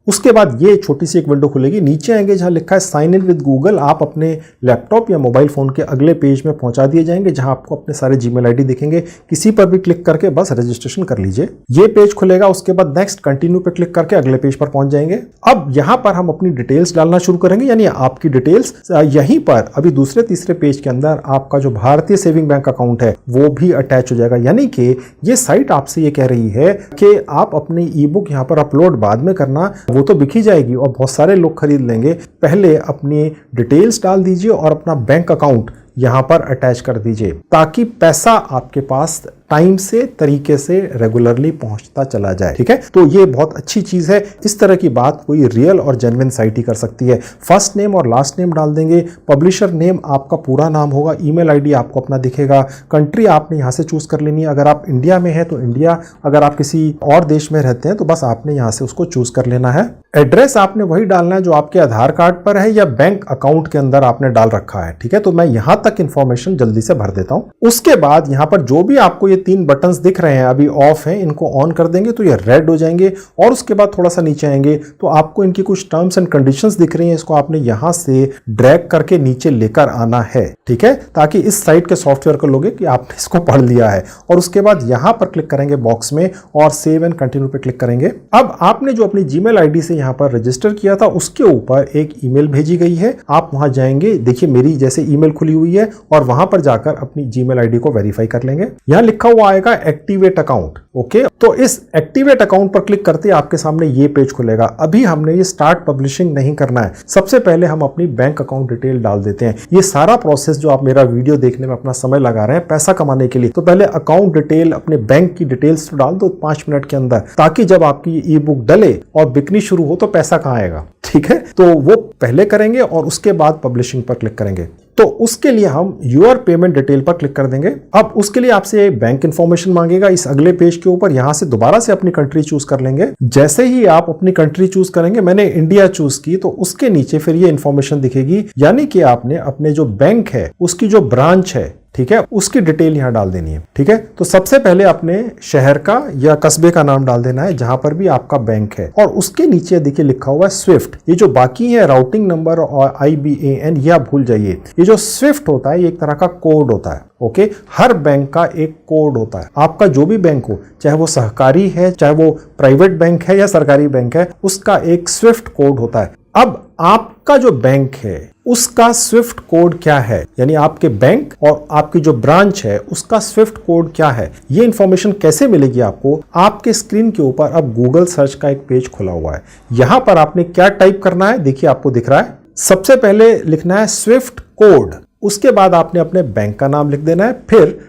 उसके बाद ये छोटी सी एक विंडो खुलेगी। नीचे आएंगे जहां लिखा है साइन इन विद गूगल, आप अपने लैपटॉप या मोबाइल फोन के अगले पेज में पहुंचा दिए जाएंगे जहां आपको अपने सारे जीमेल आईडी दिखेंगे। किसी पर भी क्लिक करके बस रजिस्ट्रेशन कर लीजिए। ये पेज खुलेगा। उसके बाद नेक्स्ट कंटिन्यू पे क्लिक करके अगले पेज पर पहुंच जाएंगे। अब यहां पर हम अपनी डिटेल्स डालना शुरू करेंगे, यानी आपकी डिटेल्स यहीं पर अभी दूसरे तीसरे पेज के अंदर आपका जो भारतीय सेविंग बैंक अकाउंट है वो भी अटैच हो जाएगा। यानी कि ये साइट आपसे ये कह रही है कि आप अपनी ई बुक यहां पर अपलोड बाद में करना, वो तो बिक ही जाएगी और बहुत सारे लोग खरीद लेंगे। पहले अपनी डिटेल्स डाल दीजिए और अपना बैंक अकाउंट यहां पर अटैच कर दीजिए ताकि पैसा आपके पास टाइम से, तरीके से रेगुलरली पहुंचता चला जाए। ठीक है, तो ये बहुत अच्छी चीज है। इस तरह की बात कोई रियल और जेन्युइन साइट ही कर सकती है। फर्स्ट नेम और लास्ट नेम डाल देंगे, पब्लिशर नेम आपका पूरा नाम होगा, ईमेल आईडी आपको अपना दिखेगा, कंट्री आपने यहां से चूज कर लेनी है। अगर आप इंडिया में है तो इंडिया, अगर आप किसी और देश में रहते हैं तो बस आपने यहां से उसको चूज कर लेना है। एड्रेस आपने वही डालना है जो आपके आधार कार्ड पर है या बैंक अकाउंट के अंदर आपने डाल रखा है। ठीक है, तो मैं यहां तक इंफॉर्मेशन जल्दी से भर देता हूं। उसके बाद यहां पर जो भी आपको ये 3 बटन्स दिख रहे हैं अभी ऑफ हैं, इनको ऑन कर देंगे तो ये रेड हो जाएंगे और उसके बाद थोड़ा सा नीचे आएंगे तो आपको इनकी कुछ टर्म्स एंड कंडीशंस दिख रही हैं। इसको आपने यहां से ड्रैग करके नीचे लेकर आना है। ठीक है, ताकि इस साइट के सॉफ्टवेयर को लोगे कि आपने इसको पढ़ लिया है। और उसके बाद यहां पर क्लिक करेंगे बॉक्स में और सेव एंड कंटिन्यू पे क्लिक करेंगे। अब आपने जो अपनी जीमेल आईडी से यहां पर रजिस्टर किया था उसके ऊपर एक ईमेल भेजी गई है। आप वहां जाएंगे, देखिए मेरी जैसे ईमेल खुली हुई है और वहां पर जाकर अपनी जीमेल आईडी को वेरीफाई कर लेंगे। यहां लिखा हुआ आएगा एक्टिवेट अकाउंट। ओके, तो इस एक्टिवेट अकाउंट पर क्लिक करते आपके सामने ये पेज खुलेगा। अभी हमने ये स्टार्ट पब्लिशिंग नहीं करना है। सबसे पहले हम अपनी बैंक अकाउंट डिटेल डाल देते हैं। ये सारा प्रोसेस जो आप मेरा वीडियो देखने में अपना समय लगा रहे हैं पैसा कमाने के लिए, तो पहले अकाउंट डिटेल, अपने बैंक की डिटेल्स तो डाल दो 5 मिनट के अंदर, ताकि जब आपकी ई बुक डले और बिकनी शुरू हो तो पैसा कहां आएगा। ठीक है, तो वो पहले करेंगे और उसके बाद पब्लिशिंग पर क्लिक करेंगे। तो उसके लिए हम यूर पेमेंट डिटेल पर क्लिक कर देंगे। अब उसके लिए आपसे बैंक इंफॉर्मेशन मांगेगा इस अगले पेज के ऊपर। यहां से दोबारा से अपनी कंट्री चूज कर लेंगे। जैसे ही आप अपनी कंट्री चूज करेंगे, मैंने इंडिया चूज की, तो उसके नीचे फिर ये इंफॉर्मेशन दिखेगी, यानी कि आपने अपने जो बैंक है उसकी जो ब्रांच है, ठीक है, उसकी डिटेल यहां डाल देनी है। ठीक है, तो सबसे पहले अपने शहर का या कस्बे का नाम डाल देना है जहां पर भी आपका बैंक है और उसके नीचे देखिए लिखा हुआ है स्विफ्ट। ये जो बाकी है राउटिंग नंबर और IBAN ये आप भूल जाइए। ये जो स्विफ्ट होता है ये एक तरह का कोड होता है। ओके, हर बैंक का एक कोड होता है। आपका जो भी बैंक हो, चाहे वो सहकारी है, चाहे वो प्राइवेट बैंक है या सरकारी बैंक है, उसका एक स्विफ्ट कोड होता है। अब आपका जो बैंक है उसका स्विफ्ट कोड क्या है, यानी आपके बैंक और आपकी जो ब्रांच है उसका स्विफ्ट कोड क्या है, ये इंफॉर्मेशन कैसे मिलेगी आपको। आपके स्क्रीन के ऊपर अब गूगल सर्च का एक पेज खुला हुआ है। यहां पर आपने क्या टाइप करना है, देखिए आपको दिख रहा है। सबसे पहले लिखना है स्विफ्ट कोड, उसके बाद आपने अपने बैंक का नाम लिख देना है, फिर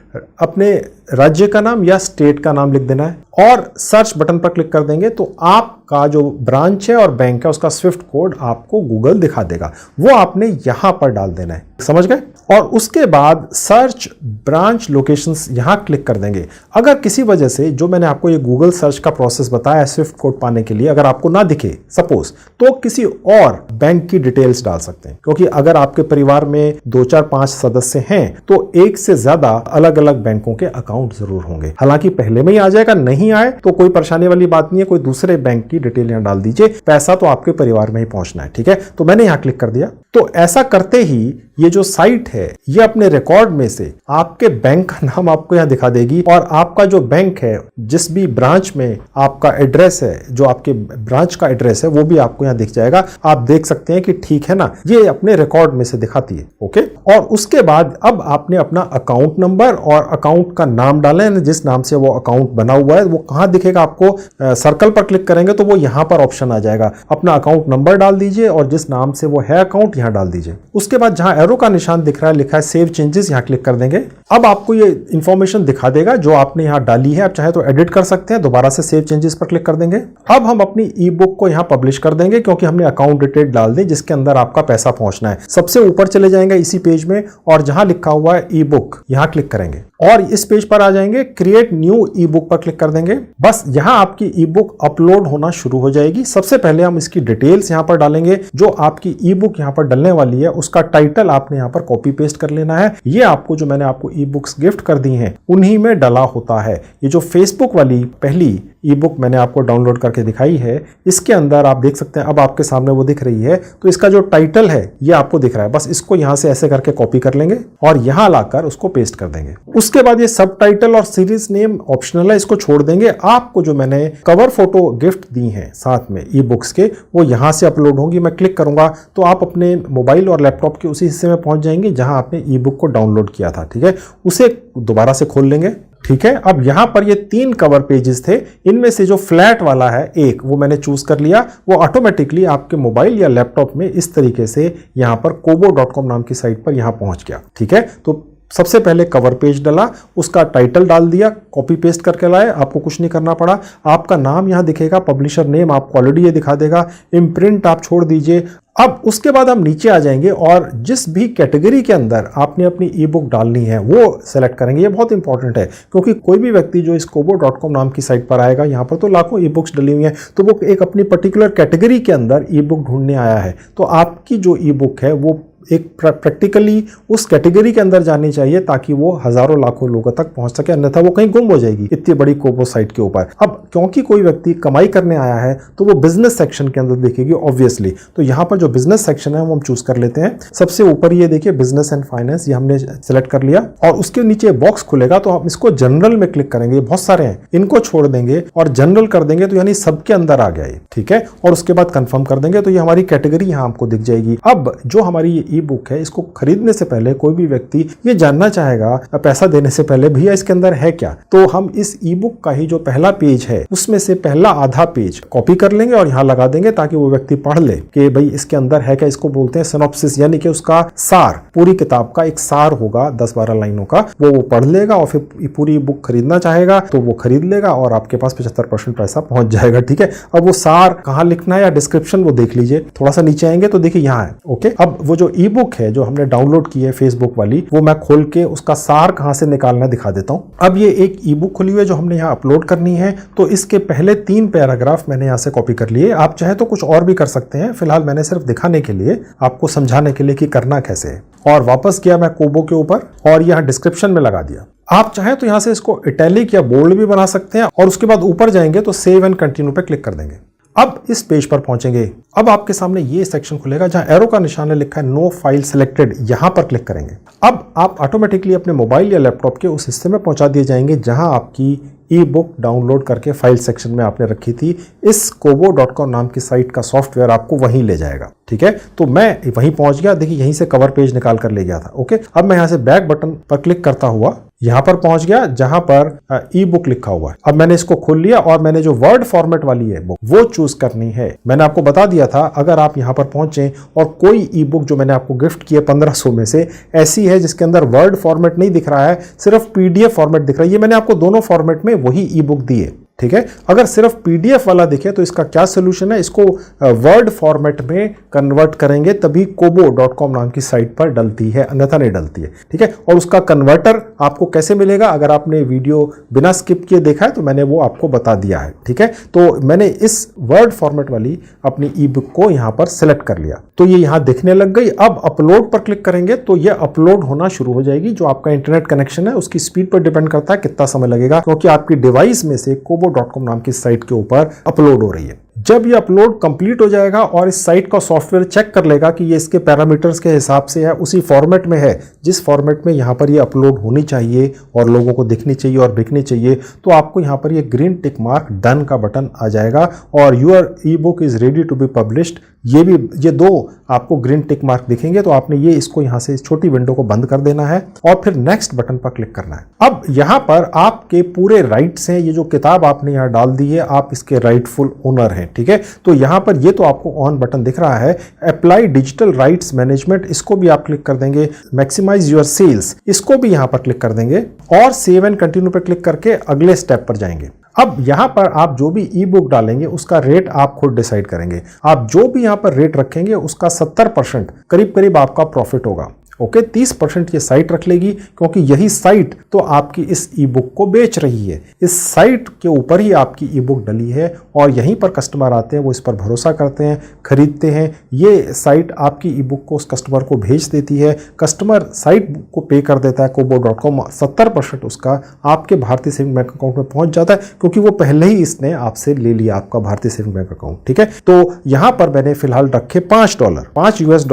अपने राज्य का नाम या स्टेट का नाम लिख देना है और सर्च बटन पर क्लिक कर देंगे तो आपका जो ब्रांच है और बैंक है उसका स्विफ्ट कोड आपको गूगल दिखा देगा। वो आपने यहां पर डाल देना है। समझ गए? और उसके बाद सर्च ब्रांच लोकेशंस यहां क्लिक कर देंगे। अगर किसी वजह से जो मैंने आपको ये गूगल सर्च का प्रोसेस बताया स्विफ्ट कोड पाने के लिए अगर आपको ना दिखे सपोज, तो किसी और बैंक की डिटेल्स डाल सकते हैं, क्योंकि अगर आपके परिवार में 2 4 5 सदस्य हैं तो एक से ज्यादा अलग अलग बैंकों के अकाउंट जरूर होंगे। हालांकि पहले में ही आ जाएगा, नहीं आए तो कोई परेशानी वाली बात नहीं है, कोई दूसरे बैंक की डिटेल यहां डाल दीजिए, पैसा तो आपके परिवार में ही पहुंचना है। ठीक है, तो मैंने यहां क्लिक कर दिया। तो ऐसा करते ही ये जो साइट है ये अपने रिकॉर्ड में से आपके बैंक का नाम आपको यहां दिखा देगी और आपका जो बैंक है, जिस भी ब्रांच में आपका एड्रेस है, जो आपके ब्रांच का एड्रेस है वो भी आपको यहां दिख जाएगा। आप देख सकते हैं कि ठीक है ना, ये अपने रिकॉर्ड में से दिखाती है। ओके, और उसके बाद अब आपने अपना अकाउंट नंबर और अकाउंट का नाम डाला है, जिस नाम से वो अकाउंट बना हुआ है वो कहां दिखेगा आपको, सर्कल पर क्लिक करेंगे तो वो यहां पर ऑप्शन आ जाएगा। अपना अकाउंट नंबर डाल दीजिए और जिस नाम से वो है अकाउंट यहां डाल दीजिए। उसके बाद जहां एरो का निशान दिख रहा है, लिखा है सेव चेंजेस, यहां क्लिक कर देंगे। अब आपको ये इंफॉर्मेशन दिखा देगा जो आपने यहां डाली है। आप चाहे तो एडिट कर सकते हैं, दोबारा से सेव चेंजेस पर क्लिक कर देंगे। अब हम अपनी ई बुक को यहां पब्लिश कर देंगे, क्योंकि हमने अकाउंट डिटेल डाल दी जिसके अंदर आपका पैसा पहुंचना है। सबसे ऊपर चले जाएंगे इसी पेज में और जहां लिखा हुआ है ई बुक यहां क्लिक करेंगे और इस पेज पर आ जाएंगे, क्रिएट न्यू ई बुक पर क्लिक कर देंगे। बस यहां आपकी ई बुक अपलोड होना शुरू हो जाएगी। सबसे पहले हम इसकी डिटेल्स यहां पर डालेंगे। जो आपकी ई बुक यहां पर डलने वाली है उसका टाइटल आपने यहां पर कॉपी पेस्ट कर लेना है। ये आपको जो मैंने आपको ई बुक्स गिफ्ट कर दी हैं उन्हीं में डला होता है। ये जो फेसबुक वाली पहली ई बुक मैंने आपको डाउनलोड करके दिखाई है, इसके अंदर आप देख सकते हैं अब आपके सामने वो दिख रही है। तो इसका जो टाइटल है ये आपको दिख रहा है, बस इसको यहां से ऐसे करके कॉपी कर लेंगे और यहां लाकर उसको पेस्ट कर देंगे। उसके बाद ये सब टाइटल और सीरीज नेम ऑप्शनल है, इसको छोड़ देंगे। आपको जो मैंने कवर फोटो गिफ्ट दी है साथ में ई बुक्स के, वो यहां से अपलोड होंगी। मैं क्लिक करूंगा तो आप अपने मोबाइल और लैपटॉप के उसी हिस्से में पहुंच जाएंगे जहां आपने ई बुक को डाउनलोड किया था। ठीक है, उसे दोबारा से खोल लेंगे। ठीक है, अब यहां पर ये 3 कवर पेजेस थे, इनमें से जो फ्लैट वाला है एक वो मैंने चूज कर लिया। वो ऑटोमेटिकली आपके मोबाइल या लैपटॉप में इस तरीके से यहां पर kobo.com नाम की साइट पर यहां पहुंच गया। ठीक है, तो सबसे पहले कवर पेज डाला, उसका टाइटल डाल दिया, कॉपी पेस्ट करके लाए, आपको कुछ नहीं करना पड़ा। आपका नाम यहां दिखेगा, पब्लिशर नेम आपको ऑलरेडी ये दिखा देगा, इम्प्रिंट आप छोड़ दीजिए। अब उसके बाद हम नीचे आ जाएंगे और जिस भी कैटेगरी के अंदर आपने अपनी ई बुक डालनी है वो सेलेक्ट करेंगे। ये बहुत इंपॉर्टेंट है, क्योंकि कोई भी व्यक्ति जो इस kobo.com नाम की साइट पर आएगा, यहाँ पर तो लाखों ई बुक्स डली हुई हैं, तो वो एक अपनी पर्टिकुलर कैटेगरी के अंदर ई बुक ढूंढने आया है। तो आपकी जो ई बुक है वो एक प्रैक्टिकली उस कैटेगरी के अंदर जानी चाहिए ताकि वो हजारों लाखों लोगों तक पहुंच सके, अन्यथा वो कहीं गुम हो जाएगी इतनी बड़ी कोबो साइट के ऊपर। अब क्योंकि कोई व्यक्ति कमाई करने आया है तो वो बिजनेस सेक्शन के अंदर देखेगी ऑब्वियसली। तो यहाँ पर जो बिजनेस सेक्शन है वो हम चूज कर लेते हैं। सबसे ऊपर ये देखिए बिजनेस एंड फाइनेंस, ये हमने सेलेक्ट कर लिया और उसके नीचे बॉक्स खुलेगा तो हम इसको जनरल में क्लिक करेंगे। बहुत सारे हैं, इनको छोड़ देंगे और जनरल कर देंगे तो यानी सबके अंदर आ गया ये। ठीक है, और उसके बाद कंफर्म कर देंगे तो ये हमारी कैटेगरी यहाँ आपको दिख जाएगी। अब जो हमारी ये ई बुक है, इसको खरीदने से पहले कोई भी व्यक्ति ये जानना चाहेगा पैसा देने से पहले, भैया इसके अंदर है क्या, तो हम इस ई बुक का ही जो पहला पेज है उसमें से पहला आधा पेज कॉपी कर लेंगे और यहाँ लगा देंगे ताकि वो व्यक्ति पढ़ ले कि भाई इसके अंदर है क्या। इसको बोलते हैं सिनॉप्सिस, यानी कि उसका सार, पूरी किताब का एक सार होगा 10-12 लाइनों का, वो पढ़ लेगा और फिर पूरी बुक खरीदना चाहेगा तो वो खरीद लेगा और आपके पास 75% पैसा पहुंच जाएगा। ठीक है, अब वो सार कहाँ लिखना है या डिस्क्रिप्शन वो देख लीजिए। थोड़ा सा नीचे आएंगे तो देखिए यहाँ है। ओके, अब वो जो ई बुक है जो हमने डाउनलोड की है फेसबुक वाली, वो मैं खोल के उसका सार कहां से निकालना दिखा देता हूं। अब ये एक ई बुक खुली हुई है जो हमने यहाँ अपलोड करनी है, तो इसके पहले 3 पैराग्राफ मैंने यहाँ से कॉपी कर लिए। आप चाहे तो कुछ और भी कर सकते हैं, फिलहाल मैंने सिर्फ दिखाने के लिए, आपको समझाने के लिए कि करना कैसे है। और वापस किया मैं कोबो के ऊपर और यहाँ डिस्क्रिप्शन में लगा दिया। आप चाहे तो यहाँ से इसको इटैलिक या बोल्ड भी बना सकते हैं और उसके बाद ऊपर जाएंगे तो सेव एंड कंटिन्यू पे क्लिक कर देंगे। अब इस पेज पर पहुंचेंगे, अब आपके सामने ये सेक्शन खुलेगा जहां एरो का निशान है, लिखा है नो फाइल सिलेक्टेड, यहां पर क्लिक करेंगे। अब आप ऑटोमेटिकली अपने मोबाइल या लैपटॉप के उस हिस्से में पहुंचा दिए जाएंगे जहां आपकी ई बुक डाउनलोड करके फाइल सेक्शन में आपने रखी थी। इस kobo.com नाम की साइट का सॉफ्टवेयर आपको वहीं ले जाएगा। ठीक है, तो मैं वहीं पहुंच गया, देखिए यहीं से कवर पेज निकाल कर ले गया था। ओके, अब मैं यहां से बैक बटन पर क्लिक करता हुआ यहां पर पहुंच गया जहां पर ई बुक लिखा हुआ है। अब मैंने इसको खोल लिया और मैंने जो वर्ड फॉर्मेट वाली है बुक वो चूज करनी है। मैंने आपको बता दिया था अगर आप यहां पर पहुंचे और कोई ई बुक जो मैंने आपको गिफ्ट की है 1500 में से ऐसी है जिसके अंदर वर्ड फॉर्मेट नहीं दिख रहा है, सिर्फ PDF फॉर्मेट दिख रहा है, ये मैंने आपको दोनों फॉर्मेट में वही ई बुक दी है। ठीक है। अगर सिर्फ पीडीएफ वाला दिखे तो इसका क्या सोल्यूशन है, इसको वर्ड फॉर्मेट में कन्वर्ट करेंगे तभी kobo.com नाम की साइट पर डलती है, अन्यथा नहीं डलती है, ठीक है। और उसका कन्वर्टर आपको कैसे मिलेगा, अगर आपने वीडियो बिना स्किप किए देखा है तो मैंने वो आपको बता दिया है, ठीक है। तो मैंने इस वर्ड फॉर्मेट वाली अपनी ई बुक को यहाँ पर सिलेक्ट कर लिया, तो ये यहाँ दिखने लग गई। अब अपलोड पर क्लिक करेंगे तो ये अपलोड होना शुरू हो जाएगी। जो आपका इंटरनेट कनेक्शन है उसकी स्पीड पर डिपेंड करता है कितना समय लगेगा, क्योंकि आपकी डिवाइस में से kobo.com नाम की साइट के ऊपर अपलोड हो रही है। जब ये अपलोड कंप्लीट हो जाएगा और इस साइट का सॉफ्टवेयर चेक कर लेगा कि ये इसके पैरामीटर्स के हिसाब से है, उसी फॉर्मेट में है जिस फॉर्मेट में यहाँ पर ये अपलोड होनी चाहिए और लोगों को दिखनी चाहिए और बिकनी चाहिए, तो आपको यहाँ पर ये ग्रीन टिक मार्क डन का बटन आ जाएगा और your e book is ready to be published. ये दो आपको ग्रीन टिक मार्क दिखेंगे, तो आपने ये इसको यहाँ से इस छोटी विंडो को बंद कर देना है और फिर नेक्स्ट बटन पर क्लिक करना है। अब यहाँ पर आपके पूरे राइट्स हैं, ये जो किताब आपने यहाँ डाल दी है आप इसके राइटफुल ओनर हैं, ठीक है। तो यहाँ पर ये तो आपको ऑन बटन दिख रहा है, अप्लाई डिजिटल राइट्स मैनेजमेंट, इसको भी आप क्लिक कर देंगे। मैक्सिमाइज योर सेल्स, इसको भी यहाँ पर क्लिक कर देंगे और सेव एंड कंटिन्यू पर क्लिक करके अगले स्टेप पर जाएंगे। अब यहाँ पर आप जो भी ई बुक डालेंगे उसका रेट आप खुद डिसाइड करेंगे। आप जो भी यहाँ पर रेट रखेंगे उसका 70% करीब करीब आपका प्रॉफिट होगा। ओके, 30% ये साइट रख लेगी, क्योंकि यही साइट तो आपकी इस ई बुक को बेच रही है। इस साइट के ऊपर ही आपकी ई बुक डली है और यहीं पर कस्टमर आते हैं, वो इस पर भरोसा करते हैं, खरीदते हैं। ये साइट आपकी ई बुक को उस कस्टमर को भेज देती है, कस्टमर साइट को पे कर देता है kobo.com, 70% उसका आपके भारतीय सेविंग बैंक अकाउंट में पहुंच जाता है, क्योंकि वो पहले ही इसने आपसे ले लिया आपका भारतीय सेविंग बैंक अकाउंट, ठीक है। तो यहाँ पर मैंने फिलहाल रखे $5 US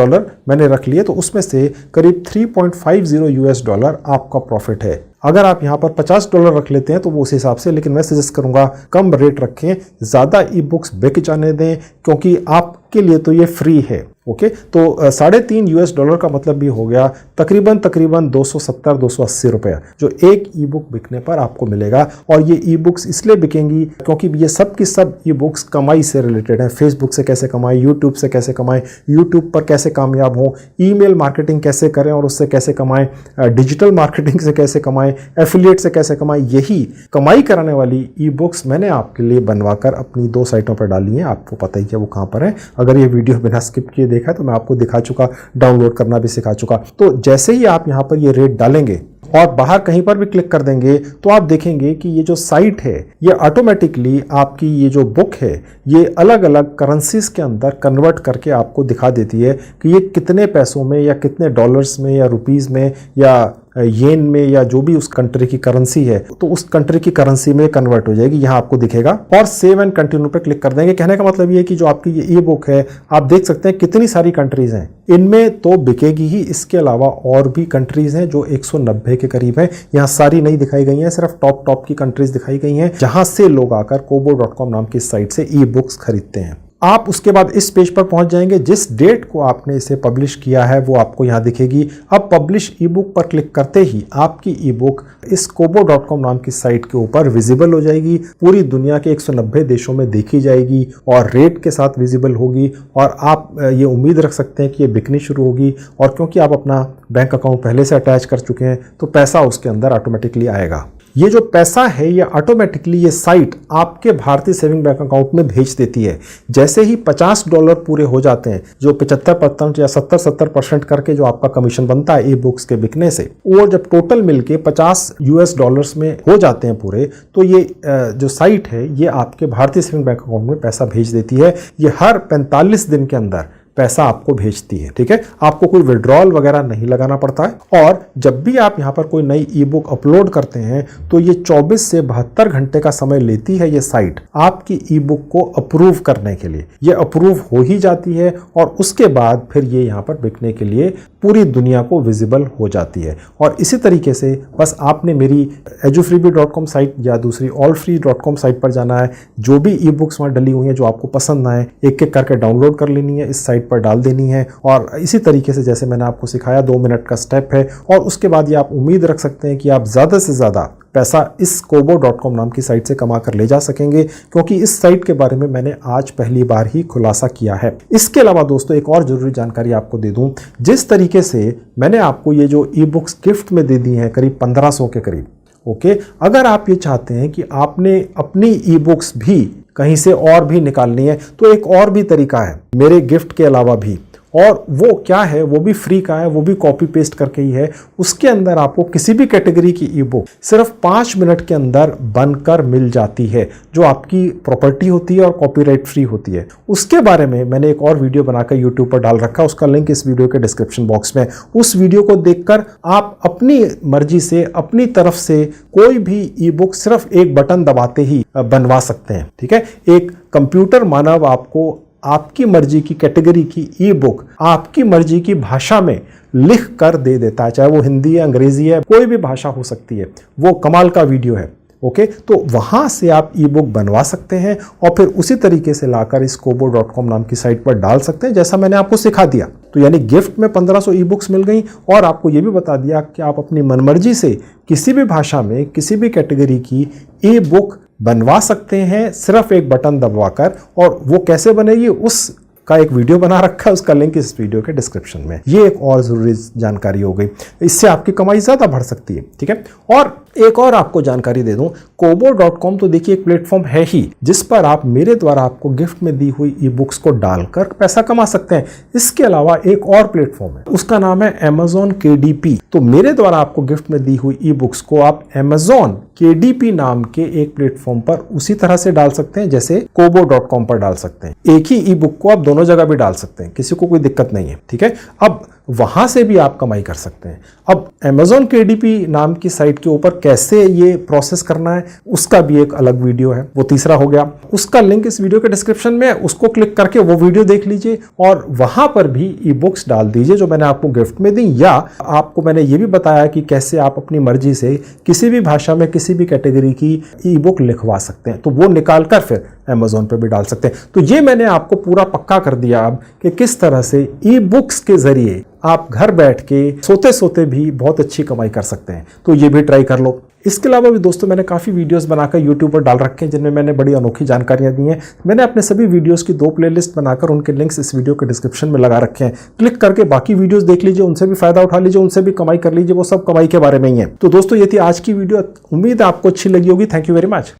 मैंने रख लिए, तो उसमें से करीब $3.50 आपका प्रॉफिट है। अगर आप यहाँ पर $50 रख लेते हैं तो वो उस हिसाब से, लेकिन मैं सजेस्ट करूंगा कम रेट रखें, ज़्यादा ई बुक्स बिक जाने दें, क्योंकि आपके लिए तो ये फ्री है। ओके, तो $3.50 का मतलब भी हो गया तकरीबन 270-280 रुपया, जो एक ई बुक बिकने पर आपको मिलेगा। और ये ई बुक्स इसलिए बिकेंगी क्योंकि ये सब की सब ई बुक्स कमाई से रिलेटेड है। फेसबुक से कैसे कमाएं, यूट्यूब से कैसे कमाएं, यूट्यूब पर कैसे कामयाब हों, ईमेल मार्केटिंग कैसे करें और उससे कैसे कमाएं, डिजिटल मार्केटिंग से कैसे कमाएं, एफिलिएट से कैसे कमाएं, यही कमाई कराने वाली ई बुक्स मैंने आपके लिए बनवाकर अपनी 2 साइटों पर डाली हैं। आपको पता ही है वो कहाँ पर है। अगर ये वीडियो बिना स्किप किए देखा तो मैं आपको दिखा चुका, डाउनलोड करना भी सिखा चुका। तो जैसे ही आप यहाँ पर ये रेट डालेंगे और बाहर कहीं पर भी क्लिक कर देंगे तो आप देखेंगे कि ये जो साइट है ये ऑटोमेटिकली आपकी ये जो बुक है ये अलग अलग करेंसीज के अंदर कन्वर्ट करके आपको दिखा देती है कि ये कितने पैसों में या कितने डॉलर्स में या रुपीस में या येन में या जो भी उस कंट्री की करेंसी है, तो उस कंट्री की करेंसी में कन्वर्ट हो जाएगी, यहाँ आपको दिखेगा। और सेव एंड कंटिन्यू पे क्लिक कर देंगे। कहने का मतलब ये है कि जो आपकी ये ई बुक है, आप देख सकते हैं कितनी सारी कंट्रीज हैं, इनमें तो बिकेगी ही, इसके अलावा और भी कंट्रीज हैं जो 190 के करीब हैं। यहाँ सारी नहीं दिखाई गई हैं, सिर्फ टॉप की कंट्रीज दिखाई गई हैं जहां से लोग आकर kobo.com नाम की साइट से ई बुक्स खरीदते हैं। आप उसके बाद इस पेज पर पहुंच जाएंगे, जिस डेट को आपने इसे पब्लिश किया है वो आपको यहां दिखेगी। अब पब्लिश ई बुक पर क्लिक करते ही आपकी ई बुक इस kobo.com नाम की साइट के ऊपर विजिबल हो जाएगी, पूरी दुनिया के 190 देशों में देखी जाएगी और रेट के साथ विजिबल होगी। और आप ये उम्मीद रख सकते हैं कि ये बिकनी शुरू होगी, और क्योंकि आप अपना बैंक अकाउंट पहले से अटैच कर चुके हैं तो पैसा उसके अंदर ऑटोमेटिकली आएगा। ये जो पैसा है ये ऑटोमेटिकली ये साइट आपके भारतीय सेविंग बैंक अकाउंट में भेज देती है। जैसे ही $50 पूरे हो जाते हैं, जो 75% या 70% करके जो आपका कमीशन बनता है ई बुक्स के बिकने से, वो जब टोटल मिलके $50 में हो जाते हैं पूरे, तो ये जो साइट है ये आपके भारतीय सेविंग बैंक अकाउंट में पैसा भेज देती है। ये हर 45 दिन के अंदर पैसा आपको भेजती है, ठीक है। आपको कोई विड्रॉल वगैरह नहीं लगाना पड़ता है। और जब भी आप यहाँ पर कोई नई ई बुक अपलोड करते हैं तो ये 24 से 72 घंटे का समय लेती है ये साइट आपकी ई बुक को अप्रूव करने के लिए। ये अप्रूव हो ही जाती है और उसके बाद फिर ये यहाँ पर बिकने के लिए पूरी दुनिया को विजिबल हो जाती है। और इसी तरीके से बस आपने मेरी edufreebie.com साइट या दूसरी allfree.com साइट पर जाना है, जो भी ई बुक्स वहाँ डली हुई हैं जो आपको पसंद आए एक एक करके डाउनलोड कर लेनी है, इस साइट पर डाल देनी है। और इसी तरीके से जैसे मैंने आपको सिखाया 2 मिनट का स्टेप है, और उसके बाद ये आप उम्मीद रख सकते हैं कि आप ज़्यादा से ज़्यादा पैसा इस kobo.com नाम की साइट से कमा कर ले जा सकेंगे, क्योंकि इस साइट के बारे में मैंने आज पहली बार ही खुलासा किया है। इसके अलावा दोस्तों एक और जरूरी जानकारी आपको दे दूं, जिस तरीके से मैंने आपको ये जो ई बुक्स गिफ्ट में दे दी हैं करीब 1500 के करीब, ओके, अगर आप ये चाहते हैं कि आपने अपनी ई बुक्स भी कहीं से और भी निकालनी है तो एक और भी तरीका है मेरे गिफ्ट के अलावा भी, और वो क्या है, वो भी फ्री का है, वो भी कॉपी पेस्ट करके ही है। उसके अंदर आपको किसी भी कैटेगरी की ई बुक सिर्फ 5 मिनट के अंदर बनकर मिल जाती है, जो आपकी प्रॉपर्टी होती है और कॉपीराइट फ्री होती है। उसके बारे में मैंने एक और वीडियो बनाकर यूट्यूब पर डाल रखा है, उसका लिंक इस वीडियो के डिस्क्रिप्शन बॉक्स में। उस वीडियो को देखकर आप अपनी मर्जी से अपनी तरफ से कोई भी ई बुक सिर्फ एक बटन दबाते ही बनवा सकते हैं। ठीक है, एक कंप्यूटर मानव आपको आपकी मर्जी की कैटेगरी की ई बुक आपकी मर्जी की भाषा में लिख कर दे देता है, चाहे वो हिंदी है, अंग्रेजी है, कोई भी भाषा हो सकती है। वो कमाल का वीडियो है। ओके, तो वहां से आप ई बुक बनवा सकते हैं और फिर उसी तरीके से लाकर इस kobo.com नाम की साइट पर डाल सकते हैं, जैसा मैंने आपको सिखा दिया। तो यानी गिफ्ट में 1500 ई बुक्स मिल गई और आपको यह भी बता दिया कि आप अपनी मनमर्जी से किसी भी भाषा में किसी भी कैटेगरी की ई बुक बनवा सकते हैं सिर्फ एक बटन दबाकर। और वो कैसे बनेगी उस का एक वीडियो बना रखा है, उसका लिंक इस वीडियो के डिस्क्रिप्शन में। ये एक और जरूरी जानकारी हो गई, इससे आपकी कमाई ज्यादा बढ़ सकती है। ठीक है, और एक और आपको जानकारी दे दूं, kobo.com तो देखिए एक प्लेटफॉर्म है ही जिस पर आप मेरे द्वारा आपको गिफ्ट में दी हुई ई बुक्स को डालकर पैसा कमा सकते हैं। इसके अलावा एक और प्लेटफॉर्म है, उसका नाम है Amazon KDP। तो मेरे द्वारा आपको गिफ्ट में दी हुई ई बुक्स को आप Amazon KDP नाम के एक प्लेटफॉर्म पर उसी तरह से डाल सकते हैं जैसे kobo.com पर डाल सकते हैं। एक ही ई बुक को आप दोनों जगह भी डाल सकते हैं, किसी को कोई दिक्कत नहीं है। ठीक है, अब वहां से भी आप कमाई कर सकते हैं। अब Amazon KDP नाम की साइट के ऊपर कैसे ये प्रोसेस करना है उसका भी एक अलग वीडियो है, वो तीसरा हो गया। उसका लिंक इस वीडियो के डिस्क्रिप्शन में है, उसको क्लिक करके वो वीडियो देख लीजिए और वहां पर भी ई बुक्स डाल दीजिए जो मैंने आपको गिफ्ट में दी। या आपको मैंने ये भी बताया कि कैसे आप अपनी मर्जी से किसी भी भाषा में किसी भी कैटेगरी की ई बुक लिखवा सकते हैं, तो वो निकाल कर फिर Amazon पे भी डाल सकते हैं। तो ये मैंने आपको पूरा पक्का कर दिया अब कि किस तरह से ई बुक्स के जरिए आप घर बैठ के सोते सोते भी बहुत अच्छी कमाई कर सकते हैं। तो ये भी ट्राई कर लो। इसके अलावा भी दोस्तों मैंने काफ़ी वीडियोस बनाकर यूट्यूब पर डाल रखे हैं जिनमें मैंने बड़ी अनोखी जानकारियां दी हैं। मैंने अपने सभी वीडियोस की 2 प्लेलिस्ट बनाकर उनके लिंक्स इस वीडियो के डिस्क्रिप्शन में लगा रखे हैं। क्लिक करके बाकी वीडियोस देख लीजिए, उनसे भी फायदा उठा लीजिए, उनसे भी कमाई कर लीजिए, वो सब कमाई के बारे में ही है। तो दोस्तों ये थी आज की वीडियो, उम्मीद है आपको अच्छी लगी होगी। Thank you very much.